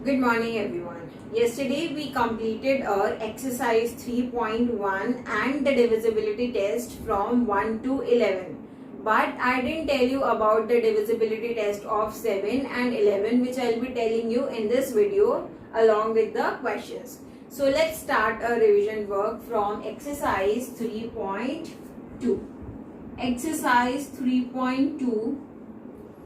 Good morning everyone. Yesterday we completed our exercise 3.1 and the divisibility test from 1 to 11. But I didn't tell you about the divisibility test of 7 and 11 which I'll be telling you in this video along with the questions. So let's start a revision work from exercise 3.2. Exercise 3.2.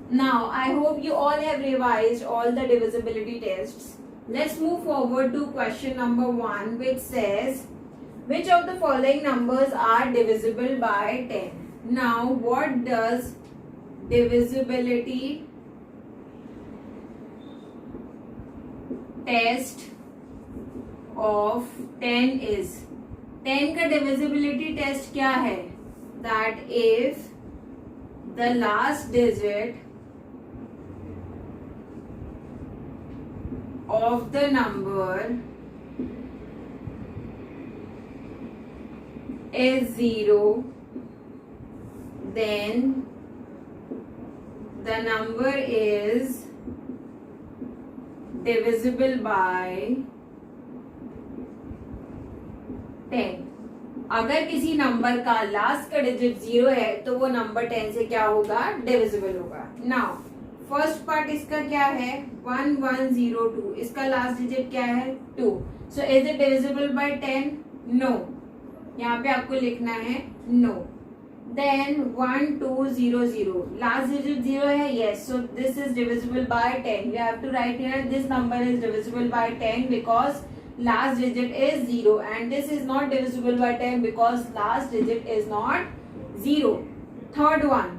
Now, I hope you all have revised all the divisibility tests. Let's move forward to question number 1, which says, which of the following numbers are divisible by 10? Now, what does divisibility test of 10 is? 10 का divisibility test क्या है? That if the last digit of the number is 0, then the number is divisible by 10. अगर किसी number का last का digit 0 है तो वो नंबर 10 से क्या होगा? डिविजिबल होगा. नाउ फर्स्ट पार्ट इसका क्या है? 1102. इसका लास्ट डिजिट क्या है? 2. So is it divisible by 10? No. यहाँ पे आपको लिखना है नो. देन 1200. लास्ट डिजिट 0 है? Yes. So this is divisible by 10. We have to write here this number is divisible by 10 because last digit is 0 and this is not divisible by 10 because last digit is not 0. Third one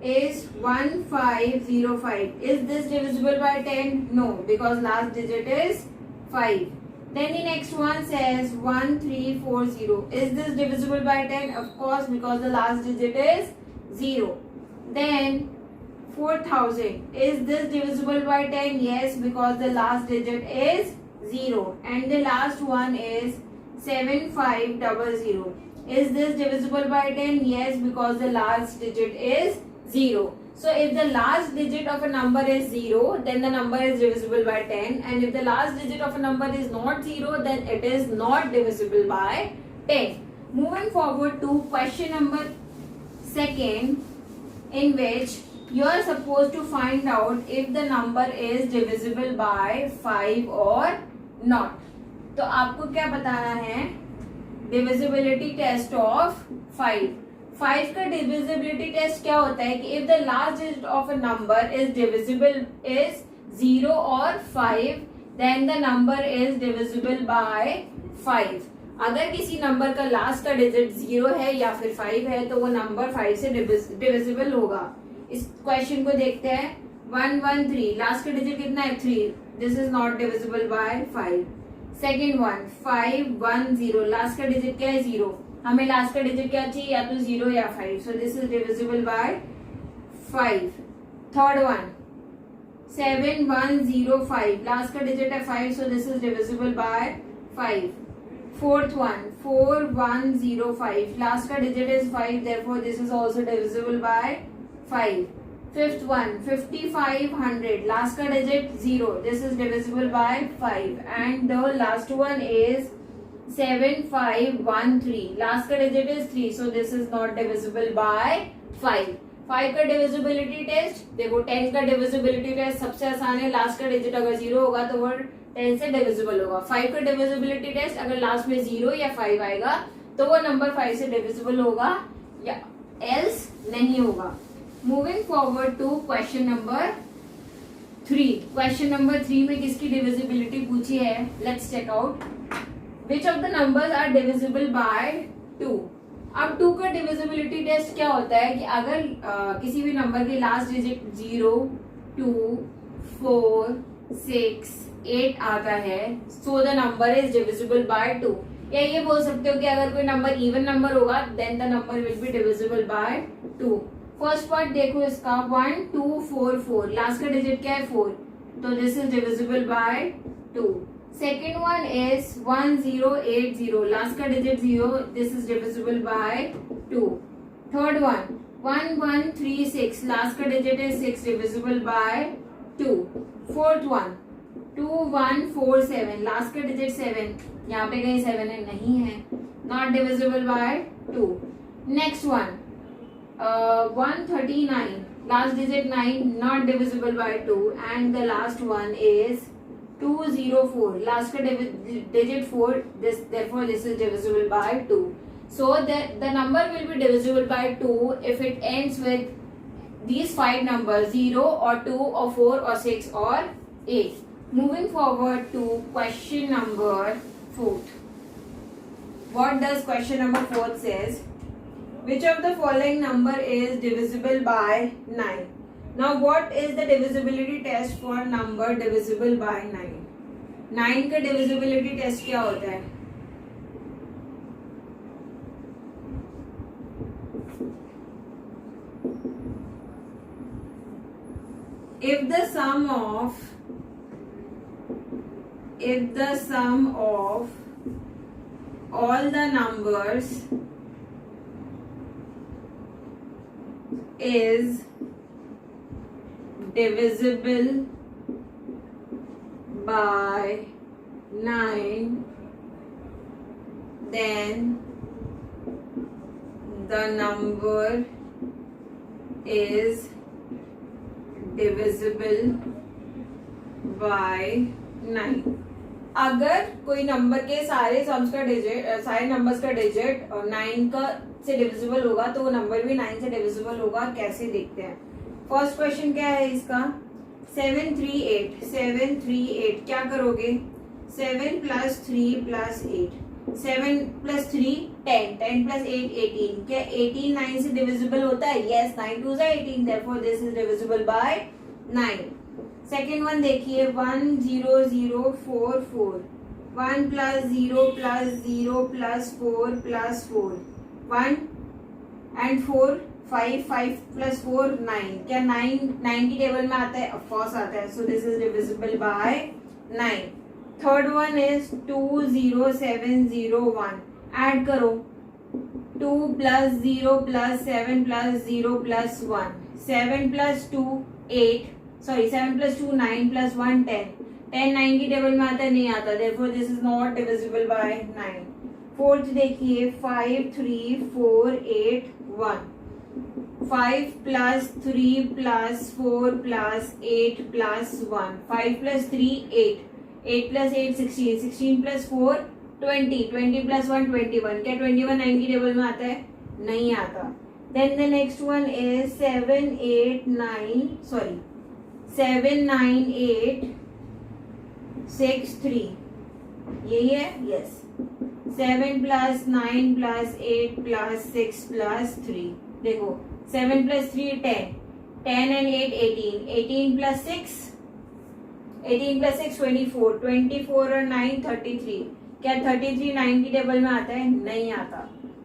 is 1505. Is this divisible by 10? No, because last digit is 5. Then the next one says 1340. Is this divisible by 10? Of course, because the last digit is 0. Then 4000. Is this divisible by 10? Yes, because the last digit is 0. And the last one is 7500. Is this divisible by 10? Yes, because the last digit is 0. So if the last digit of a number is 0, then the number is divisible by 10. And if the last digit of a number is not 0, then it is not divisible by 10. Moving forward to question number 2, in which you are supposed to find out if the number is divisible by 5 or not. तो आपको क्या बताना है? Divisibility test of 5. 5 का divisibility test क्या होता है कि if the last digit of a number is divisible is 0 और 5, then the number is divisible by 5. अगर किसी नंबर का लास्ट का डिजिट 0 है या फिर 5 है तो वो नंबर 5 से डिविजिबल होगा. इस क्वेश्चन को देखते हैं. 113. लास्ट का डिजिट कितना है? 3. This is not divisible by 5. Second one 510. Last का डिजिट क्या है? 0. हमें लास्ट का डिजिट क्या चाहिए? या तो 0 या 5. So this is divisible by 5. Third one 7105. Last का डिजिट है 5. So this is divisible by 5. Fourth one 4105. Last का digit is 5. Therefore this is also divisible by 5. Fifth one 5500. Last का digit 0. This is divisible by 5. And the last one is 7513. Last का digit is 3. So this is not divisible by 5. 5 का divisibility test देखो. 10 का divisibility test सबसे आसान है. Last का digit अगर 0 होगा तो वो 10 से divisible होगा. 5 का divisibility test अगर लास्ट में 0 या 5 आएगा तो वो नंबर 5 से divisible होगा या else नहीं होगा. Moving forward to question number 3. Question number 3 में किसकी डिविजिबिलिटी पूछी है? Let's check out. Which of the numbers are divisible by 2. अब 2 का डिविजिबिलिटी टेस्ट क्या होता है कि अगर किसी भी नंबर की लास्ट डिजिट 0, 2, 4, 6, 8 आता है so the number is divisible by 2. या ये बोल सकते हो कि अगर कोई नंबर इवन नंबर होगा then the number will be divisible by 2. First part देखो इसका 1244. लास्ट का डिजिट क्या है? 4. तो this is divisible by 2. Second one is 1080. Last का digit 0. This is divisible by 2. Third one 1136. Last का डिजिट है 6. Divisible by 2. Fourth one 21 2147, last का डिजिट 7, यहाँ पे कहीं 7 है, नहीं है, not divisible by 2. Next one 139, last digit 9, not divisible by 2. And the last one is 204, last का digit 4, therefore this is divisible by 2. So the number will be divisible by 2 if it ends with these 5 numbers, 0 or 2 or 4 or 6 or 8. Moving forward to question number 4. What does question number 4 says? Which of the following number is divisible by 9? Now what is the divisibility test for number divisible by 9? 9 का divisibility test क्या होता है? If the sum of all the numbers is divisible by 9, then the number is divisible by 9. अगर कोई number के सारे sums का digit, सारे नंबर्स का डिजिट 9 का से डिविजिबल होगा तो वो नंबर भी 9 से डिविजिबल होगा. कैसे देखते हैं. फर्स्ट क्वेश्चन क्या है इसका? 738. क्या करोगे? 7 प्लस 3 प्लस 8, 7 प्लस 3 10, 10 प्लस 8 18. क्या 18 9 से डिविजिबल होता है? Yes, 9 2 18, therefore this is divisible by 9. Second one देखिए 10044, 1 plus 0 plus 0 plus 4 plus 4, 1 and 4 5, 5 plus 4 9. क्या 9 की टेबल में आता है? ऑफकोर्स आता है. सो this is divisible by 9. Third one is 20701. Add करो 2 plus 0 plus 7 plus 0 plus 1, 7 plus 2 8, sorry 7 plus 2 9 plus 1 10. 10 9 की टेबल में आता है? नहीं आता. therefore this is not divisible by 9. Fourth देखिए 53481, 5 plus 3 plus 4 plus 8 plus 1, 5 plus 3 8, 8 plus 8 16, 16 plus 4 20, 20 plus 1 21. क्या 21 9 की टेबल में आता है? नहीं आता. Then the next one is 79863. यही है? Yes. 7 plus 9 plus 8 plus 6 plus 3. देखो 7 प्लस 3 10, 10 एंड 8 18, 18 प्लस 6 24, 24 और 9 33. क्या 33 9 की टेबल में आता है? नहीं आता.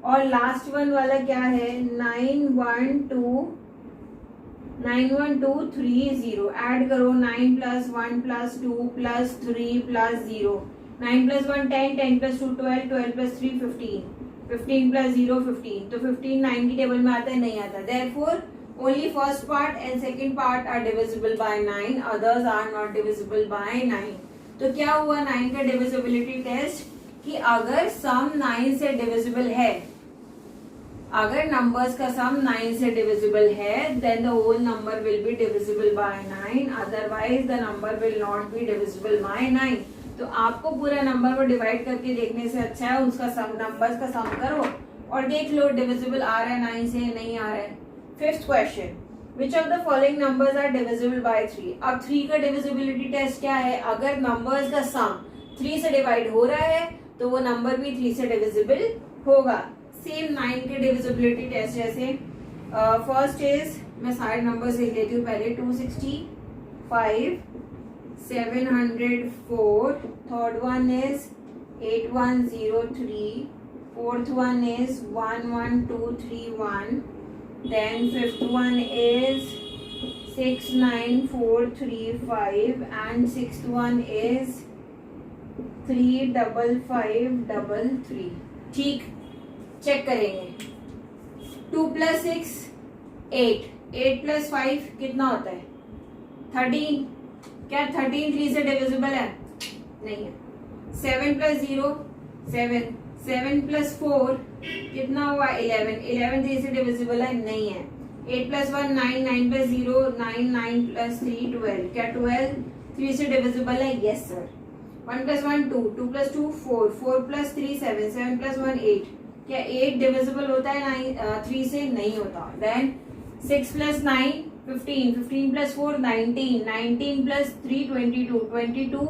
और लास्ट वन वाला क्या है? 91230. ऐड करो 9 plus 1 plus 2 plus 3 plus 0, 9 plus 1 10, 10 plus 2 12, 12 plus 3 15, 15 plus 0 15. तो 15 9 की टेबल में आता है? नहीं आता. therefore only first part and second part are divisible by 9, others are not divisible by 9. तो क्या हुआ 9 का divisibility test कि अगर सम 9 से डिविजिबल है, अगर नंबर्स का सम 9 से डिविजिबल है, then the whole number will be divisible by 9, otherwise the number will not be divisible by 9. तो आपको पूरा नंबर को डिवाइड करके देखने से अच्छा है उसका सम, नंबर्स का सम करो और देख लो डिविजिबल आ रहा है 9 से, नहीं आ रहा है. Fifth question, which of the following numbers are divisible by 3. अब 3 का डिविजिबिलिटी टेस्ट क्या है? अगर नंबर्स का सम 3 से डिवाइड हो रहा है तो वो नंबर भी 3 से डिविजिबल होगा. सेम 9 के डिविजिबिलिटी टेस्ट जैसे. फर्स्ट इज, मैं सारे नंबर्स लिख लेती हूँ पहले. 265, 704. Third one is 8103. Fourth one is 11231. Then fifth one is 69435 and sixth one is 35533. ठीक, चेक करेंगे. 2 प्लस 6 8, 8 प्लस 5 कितना होता है? 13. क्या 13 3 से डिविजिबल है? नहीं है। 7 प्लस 0 7, 7 प्लस 4 कितना हुआ 11, 11 3 से डिविजिबल है नहीं है। 8 प्लस 1 9, 9 प्लस 0 9, 9 प्लस 3 12, क्या 12 3 से डिविजिबल है? Yes sir. 1 plus 1 2, 2 plus 2 4, 4 plus 3 7, 7 plus 1 8, क्या 8 डिविजिबल होता है 3 से? नहीं होता। Then 6 plus 9 15, 15 plus 4 19, 19 plus 3 22, 22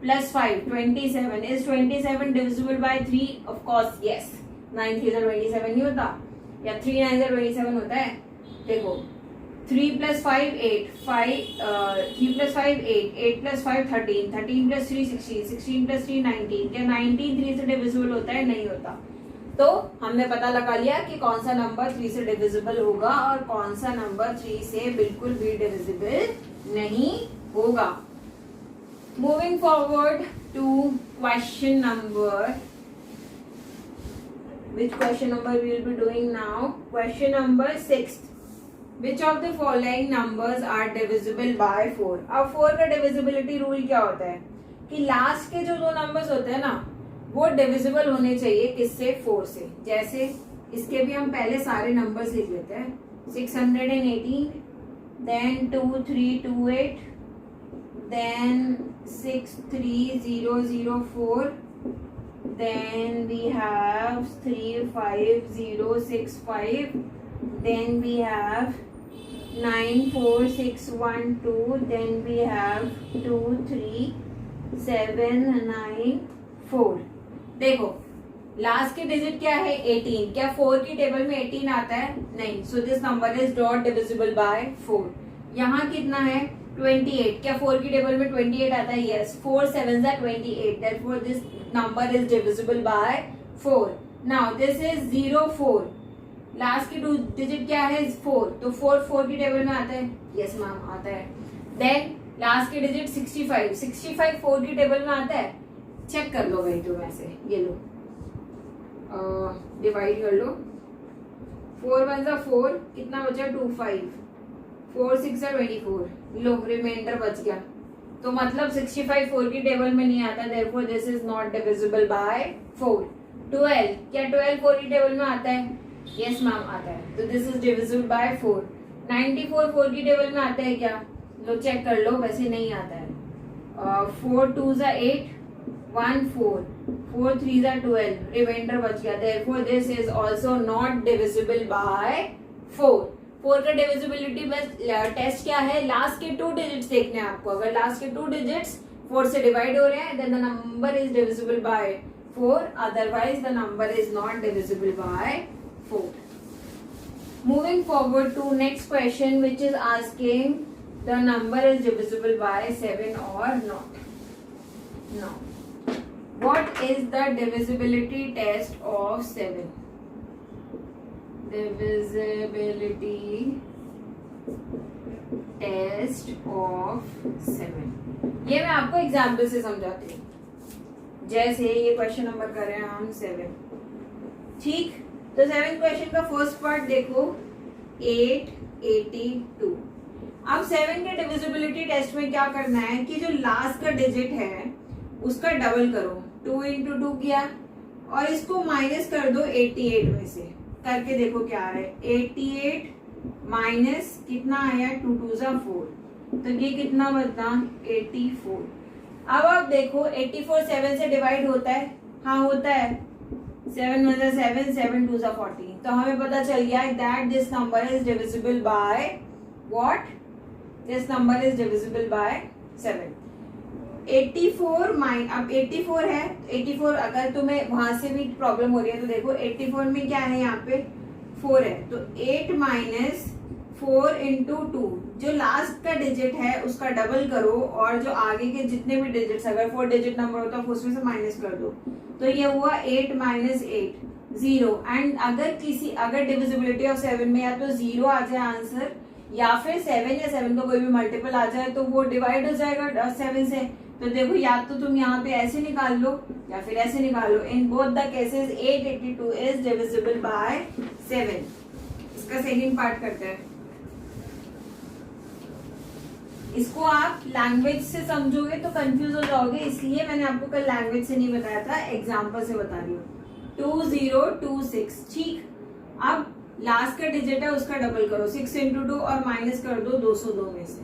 plus 5 27, is 27 divisible by 3? Of course yes. 9 3 27 नहीं होता, या 3 9 27 होता है। देखो 3 plus 5 8, 3 plus 5 8, 8 plus 5 13, 13 plus 3 16, 16 plus 3 19, क्या 19 3 से डिविजिबल होता है? नहीं होता। तो हमने पता लगा लिया कि कौन सा नंबर 3 से डिविजिबल होगा और कौन सा नंबर 3 से बिल्कुल भी डिविजिबल नहीं होगा। Moving forward to question number, which question number we will be doing now? Question number 6. Which of the following numbers are divisible by 4? अब 4 का divisibility rule क्या होता है कि लास्ट के जो दो नंबर्स होते हैं ना वो डिविजिबल होने चाहिए किससे? 4 से। जैसे इसके भी हम पहले सारे नंबर्स लिख लेते हैं। 618, then 2328, then 63004, then we have 35065, then we have 94612, then we have 23794। देखो लास्ट के डिजिट क्या है? 18। क्या 4 की टेबल में 18 आता है? नहीं। So this number is not divisible by 4। यहाँ कितना है? 28। क्या 4 की टेबल में 28 आता है? Yes. 4 7 are 28, therefore this number is divisible by 4. now this is 04, last की 2 डिजिट क्या है? 4। तो 4 की टेबल में आता है? यस मैम आता है। देन लास्ट की डिजिट 65, 65 4 की टेबल में आता है? चेक कर लो भाई तुम ऐसे, ये लो डिवाइड कर लो। 4 1 4, कितना बचा? 25, 4 6 24, लो रिमाइंडर बच गया। तो मतलब 65 4 की टेबल में नहीं आता, therefore this is not divisible by 4। 12, क्या 12 4 की टेबल में आता है? यस मैम आता है, तो दिस इज डिविजिबल बाय 4। 94 4 की टेबल में आता है क्या? लो चेक कर लो, वैसे नहीं आता है। 4 2 8, 1 4, 4 3 12, रिमाइंडर बच गया, therefore this is also not divisible by 4। 4 का डिविजिबिलिटी बस टेस्ट क्या है? लास्ट के 2 डिजिट्स देखने हैं आपको। अगर लास्ट के 2 डिजिट्स 4 से डिवाइड हो रहे हैं then the number is divisible by 4, otherwise the number is not divisible by 4। Moving forward to next question which is asking the number is divisible by 7 और not. No, what is the divisibility test of 7? divisibility test of 7, ये मैं आपको example से समझाती हूँ। जैसे ये question number कर रहे हैं हम 7, ठीक। तो 7th क्वेश्चन का फर्स्ट पार्ट देखो 882। अब 7 के डिविजिबिलिटी टेस्ट में क्या करना है कि जो लास्ट का डिजिट है उसका डबल करो। 2 into 2 किया और इसको माइनस कर दो 88 में से, करके देखो क्या आ रहा है। 88 माइनस कितना आया? 2 2 4, तो ये कितना बचा? 84। अब आप देखो 84 7 से डिवाइड होता है? हाँ होता है। 7 1 7, 7 2 14। तो हमें पता चल गया that this number is divisible by what? This number is divisible by 7। 84 अब 84 है, 84 अगर तुम्हें वहां से भी प्रॉब्लम हो रही है तो देखो 84 में क्या है? यहाँ पे 4 है, तो 8 माइनस 4 into 2, जो लास्ट का डिजिट है उसका डबल करो और जो आगे के जितने भी डिजिट्स, अगर 4 डिजिट नंबर होता है उसमें से माइनस कर दो, तो ये हुआ 8 माइनस 8 0। एंड अगर डिविजिबिलिटी ऑफ 7 में या तो 0 आ जाए आंसर, या फिर 7 या 7 का कोई भी मल्टीपल आ जाए तो वो डिवाइड हो जाएगा 7 से। तो देखो या तो तुम यहाँ पे ऐसे निकाल लो या फिर ऐसे निकाल लो। In both the cases 882 is divisible by 7। इसका सेकंड पार्ट करते हैं। इसको आप लैंग्वेज से समझोगे तो कंफ्यूज हो जाओगे, इसलिए मैंने आपको कल लैंग्वेज से नहीं बताया था, एग्जाम्पल से बता रही हूँ। 2026, ठीक। अब लास्ट का डिजिट है उसका डबल करो, 6 इंटू 2 और माइनस कर दो 202 में से,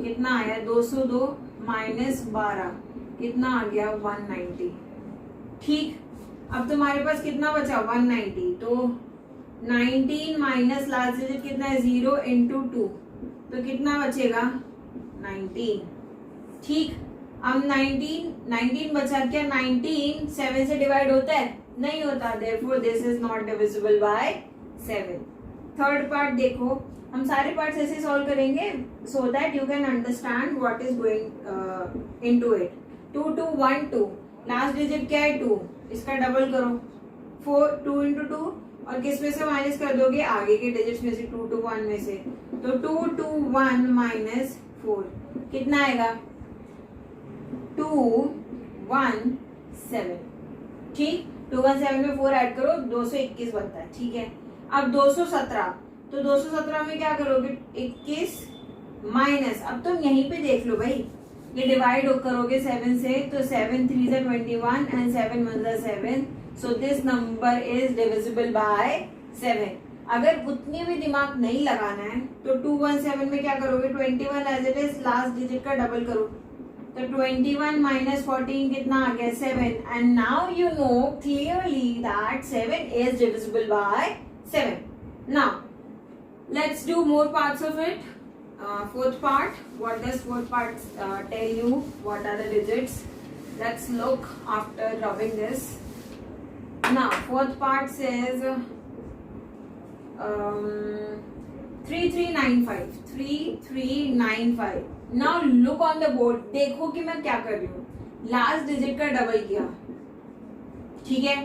कितना आया 202 माइनस 12, कितना आ गया 190, ठीक। अब तुम्हारे पास कितना बचा 190, तो 19 माइनस लास्ट डिजिट कितना है 0 इंटू 2, तो कितना बचेगा 19, ठीक। अब 19 बचा क्या, 19 7 से डिवाइड होता है, नहीं होता, therefore this is not divisible by 7। Third part देखो, हम सारे पार्ट्स ऐसे सॉल्व करेंगे so that you can understand what is going into it। 2 2 1 2, last digit क्या है 2, इसका डबल करो, 4 2 इंटू 2 और किस में से माइनस कर दोगे, आगे के डिजिट्स में से 2 2 1 में से, तो 2 2 1 माइनस 4 कितना आएगा 2 1 7, ठीक। 2 1 7 में 4 ऐड करो 221 बनता है, ठीक है। अब 217, तो 217 में क्या करोगे 21 माइनस, अब तुम यहीं पे देख लो भाई, ये डिवाइड करोगे 7 से, तो 7 3 से 21 एंड 7 1 से 7, so this number is divisible by 7। अगर उतनी भी दिमाग नहीं लगाना है तो 217 में क्या करोगे 21 as it is, last digit का डबल करो, तो 21 माइनस 14 कितना आ गया 7, and now you know clearly that 7 is divisible by 7। Now let's do more parts of it। Fourth part, what does fourth part tell you, what are the digits? Let's look after rubbing this। Now fourth part says 3395, 3395। Now look on the board, देखो कि मैं क्या कर रही हूँ, last digit का double किया, ठीक है,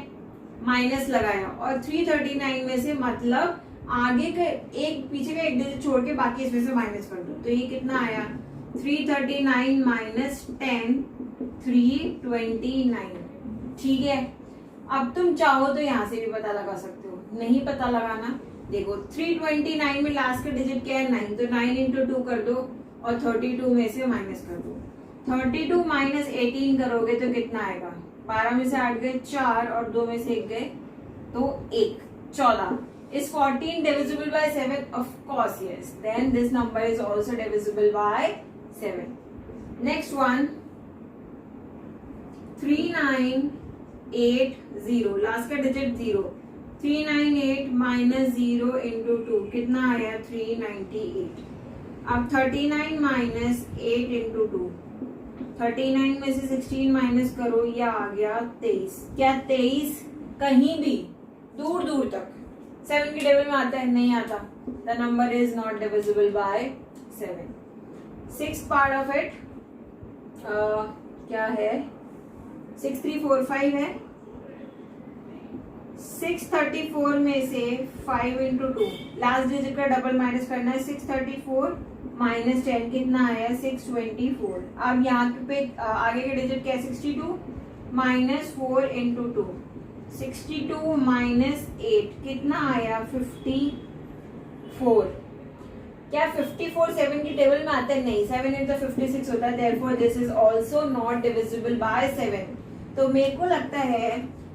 माइनस लगाया और 339 में से मतलब आगे का एक पीछे का एक डिजिट छोड़ के बाकी इसमें से माइनस कर दो, तो ये कितना आया 339 माइनस 10 329, ठीक है। अब तुम चाहो तो यहाँ से भी पता लगा सकते हो, नहीं पता लगाना, देखो 329 में लास्ट का डिजिट क्या है 9, तो 9 इंटू 2 कर दो और 32 में से माइनस कर दो, 32 माइनस 18 करोगे तो कितना आएगा, 12 में से 8 गए 4 और 2 में से 1 गए तो 1, 14। Is 14 divisible by 7? Of course yes, then this number is also divisible by 7। Next one 3980, last का डिजिट 0, 398 माइनस 0 इंटू 2 कितना आया 398। अब 39 माइनस 8 इंटू 2, 39 में से 16 माइनस करो, यह आ गया 23। क्या 23 कहीं भी दूर दूर तक 7 के टेबल में आता है, नहीं आता, the number is not divisible by 7। Six part of it क्या है 6345 है, 634 में से 5 इंटू 2, लास्ट डिजिट का डबल माइनस करना है, 634 माइनस 10 कितना आया 624। अब यहाँ पे आगे के डिजिट क्या है 62 माइनस 4 इंटू 2, 62 माइनस 8 कितना आया 54। क्या 54 7 की टेबल में आता है, नहीं, 7 इंटू 56 होता है, therefore this is also not divisible by 7। तो मेरे को लगता है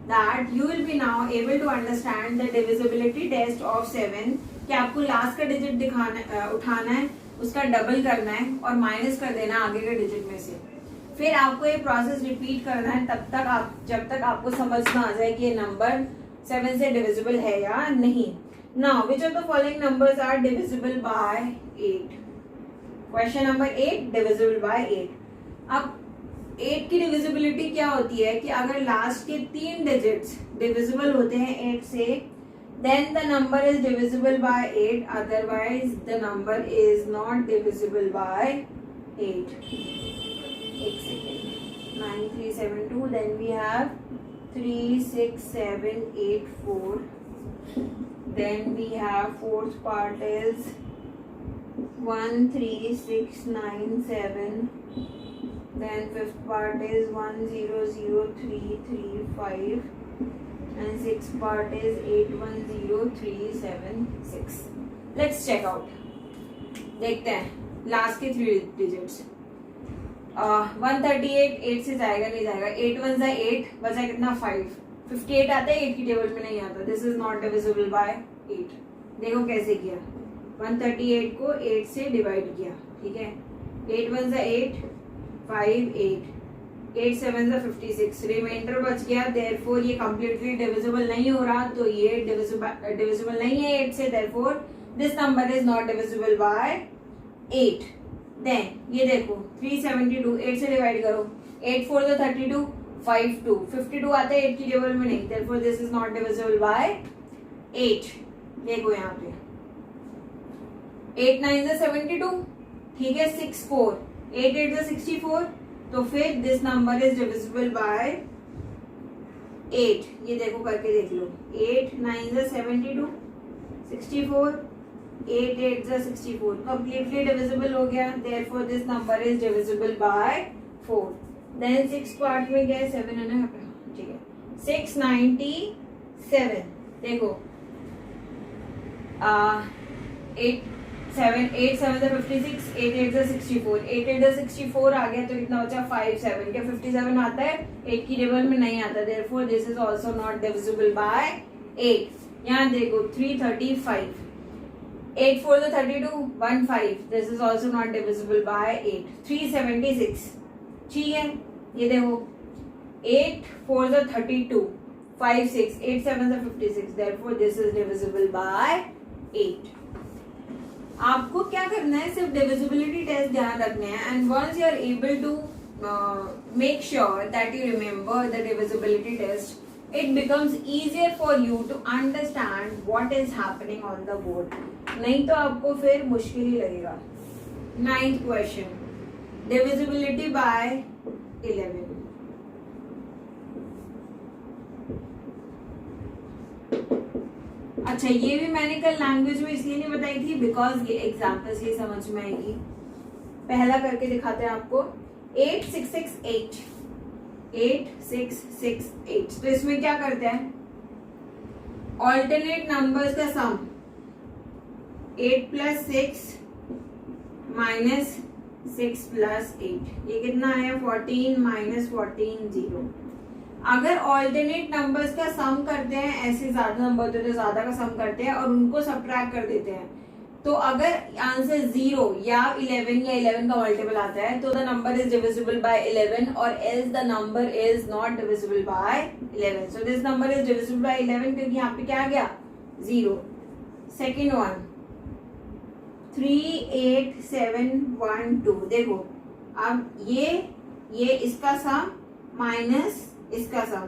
that you will be now able to understand the divisibility test of 7 कि आपको लास्ट का डिजिट दिखाना उठाना है, उसका डबल करना है और माइनस कर देना आगे के डिजिट में से, फिर आपको ये प्रोसेस रिपीट करना है तब तक आप जब तक आपको समझ में आ जाए कि ये नंबर 7 से डिविजिबल है या नहीं। Now which of the following numbers are divisible by 8? Question number 8, divisible by 8। अब 8 की डिविजिबिलिटी क्या होती है कि अगर लास्ट के 3 डिजिट्स डिविजिबल होते हैं 8 से, then the number is divisible by 8, otherwise the number is not divisible by 8। एक second, 9372, then we have 36784, then we have fourth part is 13697, then fifth part is 1000335, and sixth part is 810376। Let's check out, देखते हैं। Last के 3 digits. 138 8 से जाएगा नहीं जाएगा, 8 1 जा 8, बचा कितना 5, 58 आता है, 8 की टेबल में नहीं आता, this is not divisible by 8। देखो कैसे किया, 138 को 8 से डिवाइड किया, ठीक है, 8 1 जा 8, 5 8, 8 7 जा 56, रिमाइंडर बच गया, देयरफॉर ये कंप्लीटली डिविजिबल नहीं हो रहा, तो ये डिविजिबल नहीं है 8 से, therefore this number is not divisible by 8। Then ये देखो 372, 8 से डिवाइड करो, 8 4 जा 32, 5 2, 52 आता है 8 की टेबल में नहीं, therefore this is not divisible by 8। देखो यहाँ पे 8 9 जा 72, ठीक है, 6 4, 8 8 जा 64, तो फिर this number is divisible by 8। ये देखो करके देख लो, 8 9 जा 72, 64, 8 8 जा 64, completely divisible हो गया, therefore this number is divisible by 4। then 6 part में गया 7 है ना, ठीक है, 697, देखो 8 7 8 7 जा 56, 8 8 जा 64, 8 8 जा 64 आ गया, तो कितना बचा 5 7, क्या 57 आता है, 8 की टेबल में नहीं आता, therefore this is also not divisible by 8। यहाँ देखो 335, 8 4 जा 32, 1 5, this is also not divisible by 8। 376, ठीक है, ये देखो 8 4 जा 32, 5 6, 8 7 जा 56, therefore this is divisible by 8। आपको क्या करना है, सिर्फ डिविजिबिलिटी टेस्ट ध्यान रखने हैं, and once you are able to make sure that you remember the divisibility test, it becomes easier for you to understand what is happening on the board। नहीं तो आपको फिर मुश्किल ही लगेगा। 9th question, divisibility by 11। अच्छा, ये भी मैंने कल लैंग्वेज में इसलिए नहीं बताई थी बिकॉज ये एग्जाम्पल से समझ में आएगी। पहला करके दिखाते हैं आपको, 8 6 6 8, 8 6 6 8। तो इसमें क्या करते हैं, ऑल्टरनेट नंबर्स का सम 8 प्लस 6 माइनस 6 प्लस 8, ये कितना आया 14 माइनस 14 0। अगर ऑल्टरनेट नंबर्स का सम करते हैं, ऐसे ज्यादा नंबर होते हैं तो ज्यादा का सम करते हैं और उनको सबट्रैक्ट कर देते हैं, तो अगर आंसर 0 या 11 या 11 का मल्टीपल आता है तो the number is divisible bye 11, और else the number is not divisible bye 11। So this number is divisible bye 11 क्योंकि यहाँ पे क्या आ गया 0। सेकेंड वन 3 8 7 1 2, देखो अब ये इसका सम माइनस इसका सम,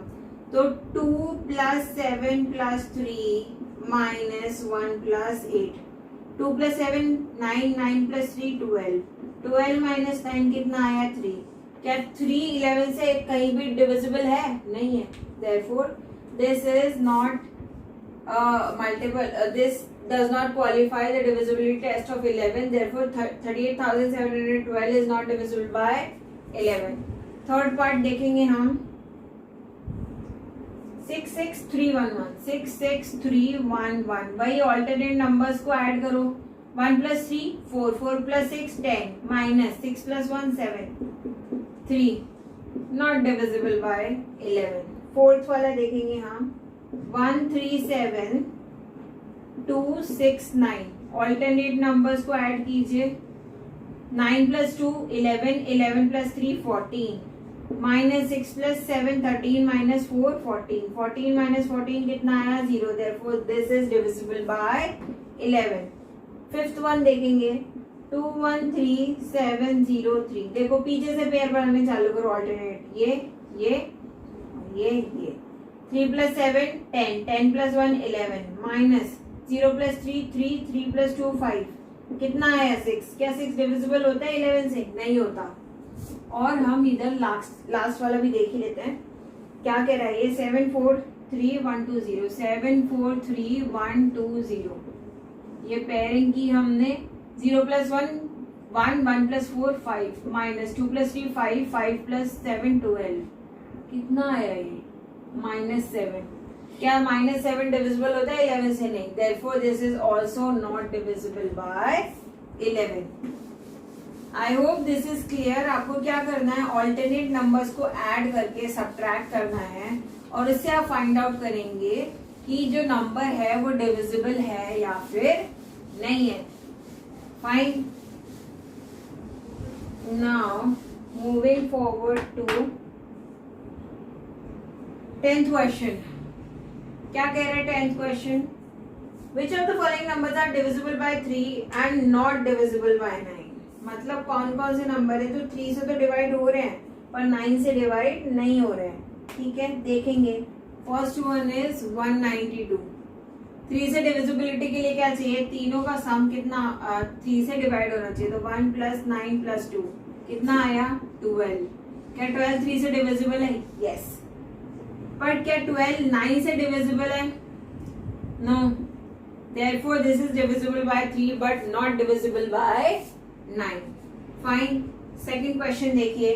तो 2 plus 7 plus 3 minus 1 plus 8, 2 plus 7 9, 9 plus 3 12, 12 minus 9 कितना आया 3। क्या 3 11 से कहीं भी डिविजिबल है, नहीं है, therefore this is not multiple, this does not qualify the divisibility test of 11, therefore 38,712 is not divisible by 11। Third part देखेंगे हम, 6 6 3 1 1, 6 6 3 1 1, वही ऑल्टरनेट नंबर्स को ऐड करो, 1 plus 3 4, 4 plus 6 10, minus 6 plus 1 7, 3, not divisible bye 11। Fourth वाला देखेंगे हम, 1 3 7 2 6 9, alternate numbers को add कीजिए, 9 plus 2 11, 11 plus 3 14, minus 6 plus 7 13, minus 4 14, 14 minus 14 कितना आया 0, therefore this is divisible bye 11। Fifth one देखेंगे, 2 1 3 7 0 3, देखो पीछे से पेयर बनाने चालू करो ऑल्टरनेट, ये 3 plus 7 10, 10 plus 1 11, minus 0 plus 3 3, 3 plus 2 5, कितना आया 6। क्या 6 डिविजिबल होता है 11 से, नहीं होता। और हम इधर लास्ट वाला भी देख ही लेते हैं, क्या कह रहा है ये, 7 4 3 1 2 0, 7 4 3 1 2 0, ये पेयरिंग की हमने, 0 plus 1 1, 1 plus 4 5, minus 2 plus 3 5, 5 plus 7 12, कितना आया ये -7। क्या -7 डिविजिबल होता है 11 से, नहीं, therefore this is also not divisible bye 11। I hope this is clear. आपको क्या करना है, ऑल्टरनेट नंबर्स को ऐड करके सब्ट्रैक्ट करना है और इससे आप फाइंड आउट करेंगे कि जो नंबर है वो डिविजिबल है या फिर नहीं है। Fine, now moving forward to 10th question. क्या कह रहे हैं 10th question? Which of the following numbers are divisible by 3 and not divisible by 9? मतलब कौन कौन से नंबर है जो 3 से तो डिवाइड हो रहे हैं पर 9 से डिवाइड नहीं हो रहे हैं। ठीक है, देखेंगे। First one is 192। 3 से डिविजिबिलिटी के लिए क्या चाहिए, तीनों का सम कितना 3 से डिवाइड होना चाहिए, तो 1 + 9 + 2 कितना आया 12। क्या 12 3 से डिविजिबल है? यस। पर क्या 12 9 से डिविजिबल है? No. Therefore this is divisible by 3 but not divisible by 9. Fine. Second question देखिए,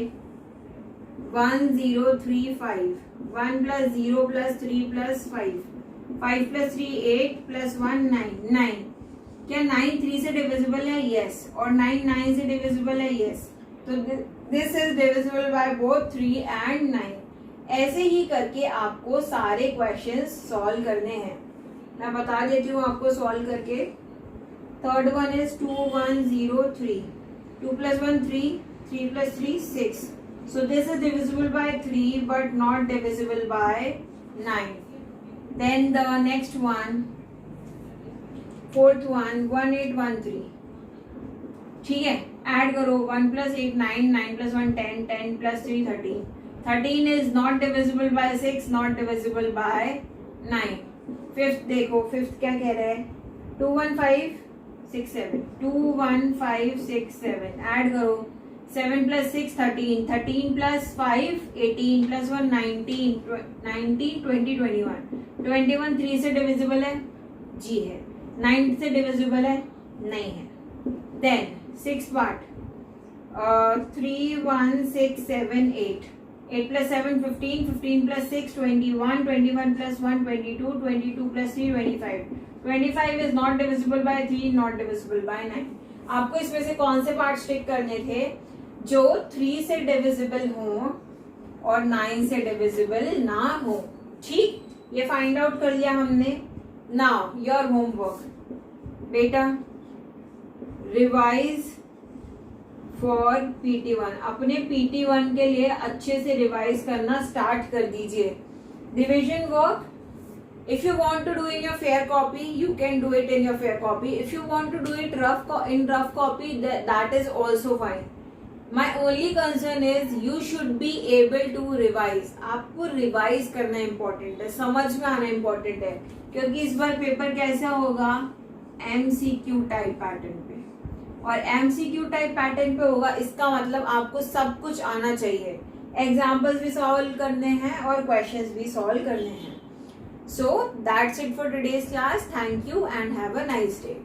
1035। 1 + 0 + 3 + 5, 5 + 3 8 + 1 9, 9। क्या 9 3 से डिविजिबल है? यस। और 9 9 से डिविजिबल है? यस। तो this is divisible by both 3 and 9। ऐसे ही करके आपको सारे क्वेश्चंस सॉल्व करने हैं। मैं बता देती हूँ आपको सॉल्व करके। Third one is 2103। 2 + 1 3, 3 + 3 6। So this is divisible by 3 but not divisible by 9. Then the next one, fourth one, 1813। ठीक है, ऐड करो। 1 + 8 9, 9 + 1 10, 10 + 3 13। 13 is not divisible by 6, not divisible by 9। Fifth देखो, फिफ्थ क्या कह रहा है, 21567। 21567 ऐड करो। 7 + 6 13, 13 + 5 18 + 1 19, 19 20 21। 21 3 से डिविजिबल है? जी है। 9 से डिविजिबल है? नहीं है। Then 6 part, 3 1 6 7 8। 8 + 7 15, 15 + 6 21, 21 + 1 22, 22 + 3 25। 25 is not divisible by 3, not divisible by 9। आपको इसमें से कौन से पार्ट स्टिक करने थे, जो 3 से डिविजिबल हो और 9 से डिविजिबल ना हो। ठीक, ये फाइंड आउट कर लिया हमने। नाउ योर होमवर्क बेटा, रिवाइज फॉर PT1। अपने PT1 के लिए अच्छे से रिवाइज करना स्टार्ट कर दीजिए। Revision work, if you want to do in your fair copy, you can do it in your fair copy. If you want to do it in rough copy, that is also fine. My only concern is you should be able to revise. आपको revise करना important है, समझ में आना important है, क्योंकि इस बार paper कैसा होगा, MCQ टाइप पैटर्न पे। और MCQ टाइप पैटर्न पे होगा, इसका मतलब आपको सब कुछ आना चाहिए। एग्जाम्पल्स भी सॉल्व करने हैं और क्वेश्चंस भी सॉल्व करने हैं। So that's it for today's class. Thank you and have a nice day.